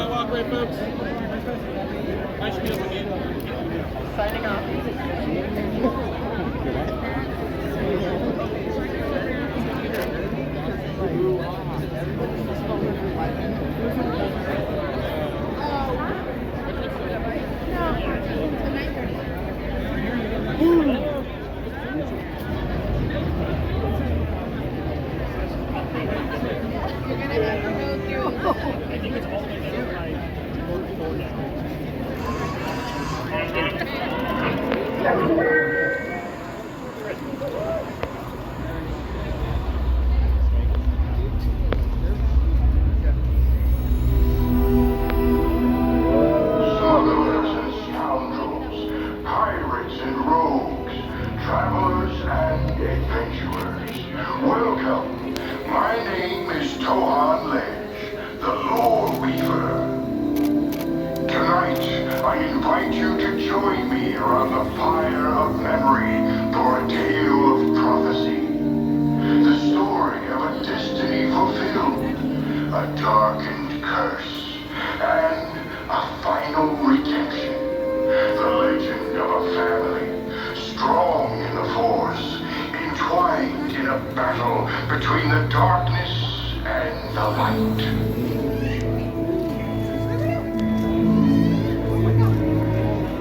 Walkway, folks. Nice meeting you. Signing off. Between the darkness and the light.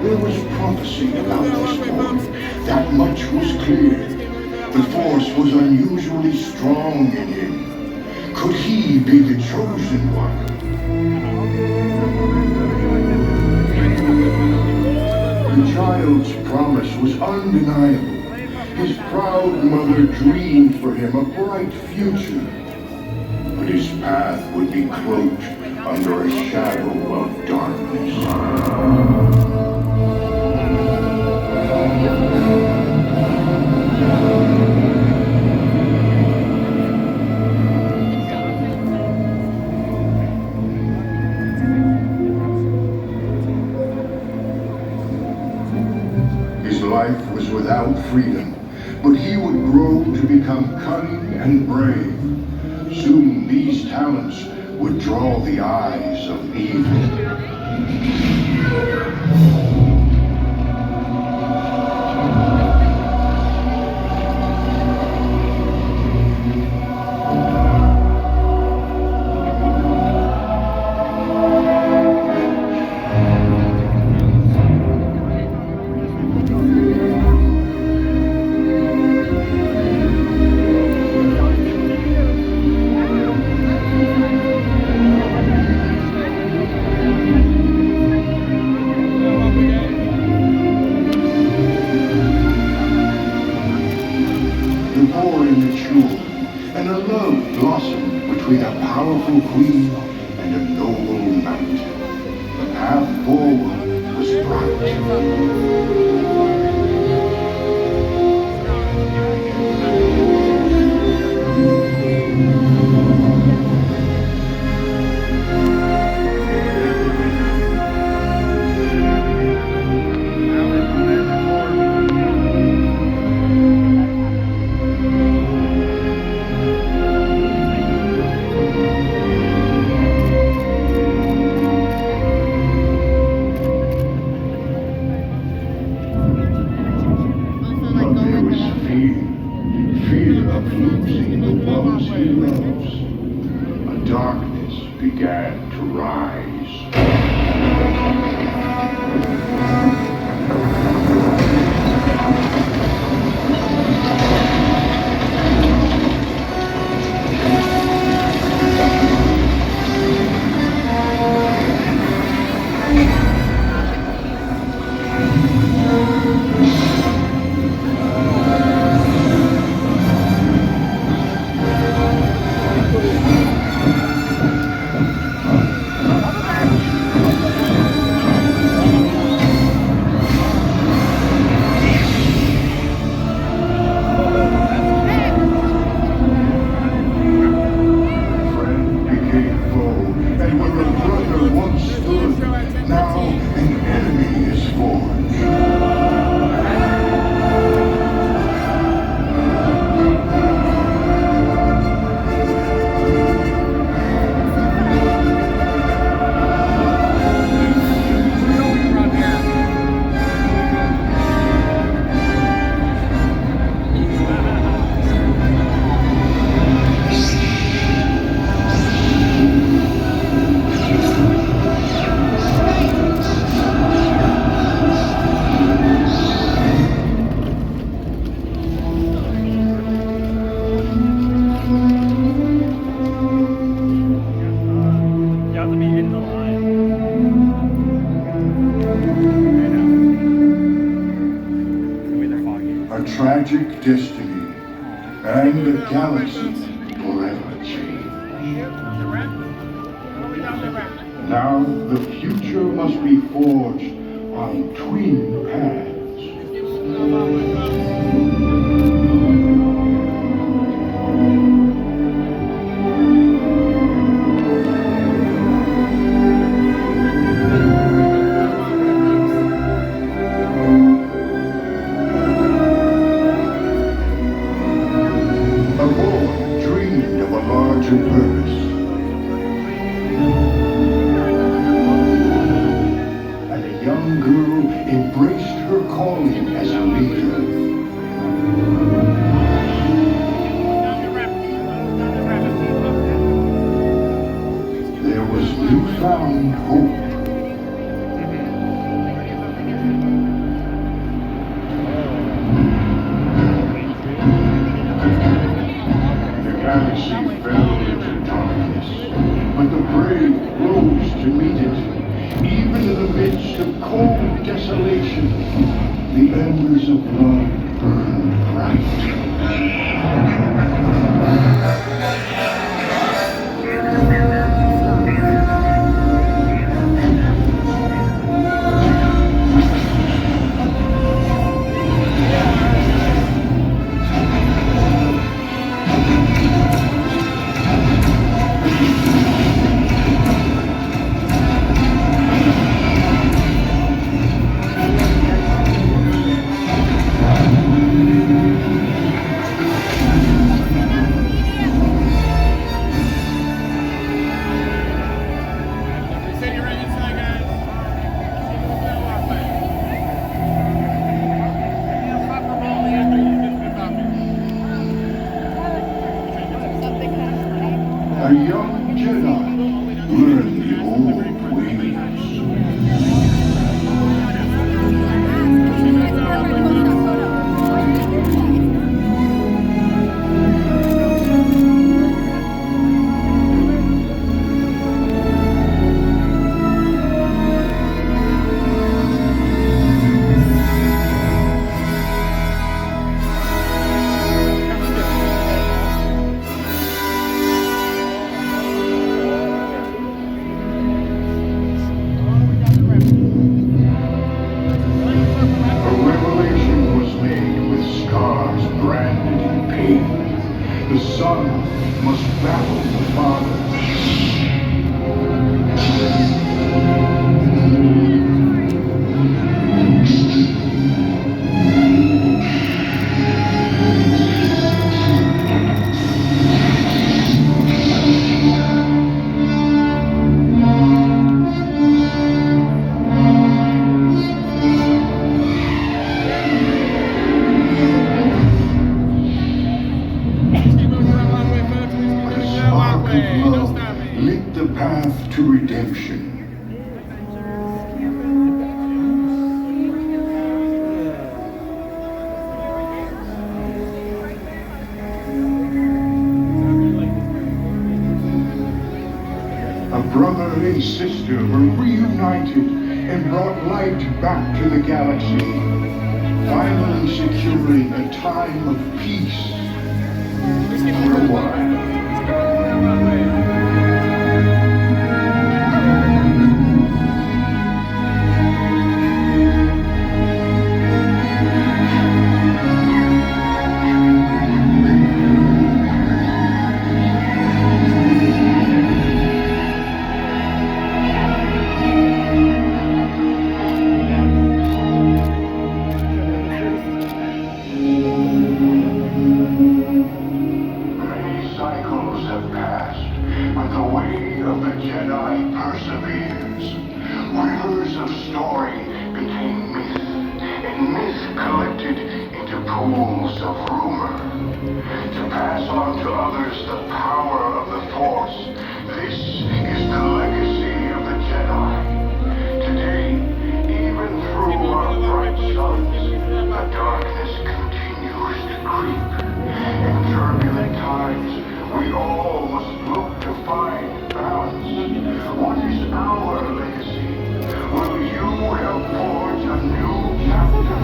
There was prophecy about this boy. That much was clear. The Force was unusually strong in him. Could he be the chosen one? The child's promise was undeniable. His proud mother dreamed for him a bright future, but his path would be cloaked under a shadow of darkness. His life was without freedom. But he would grow to become cunning and brave. Soon these talents would draw the eyes of evil. Queen and a noble knight. The path forward was bright. Fear of losing the ones he loves. A darkness began to rise. galaxy forever changed. Now the future must be forged on twin paths. A boy dreamed of a larger purpose. And a young girl embraced her calling as a leader. There was newfound hope. The galaxy fell into darkness, but the brave rose to meet it. Even in the midst of cold desolation, the embers of love burned bright. A young Jedi learned the old ways. The son must battle the father. Lit the path to redemption. A brother and sister were reunited and brought light back to the galaxy, finally securing a time of peace for a while. Rivers of story became myth, and myth collected into pools of rumor. To pass on to others the power of the Force, this is the legacy of the Jedi. Today, even through our bright suns, the darkness continues to creep. In turbulent times, we all must look to find balance. What is our legacy? Will you help forge a new chapter?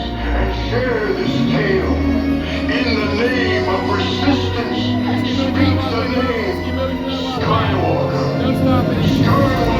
and share this tale. In the name of persistence, speak the name Skywalker. Don't stop it. Skywalker.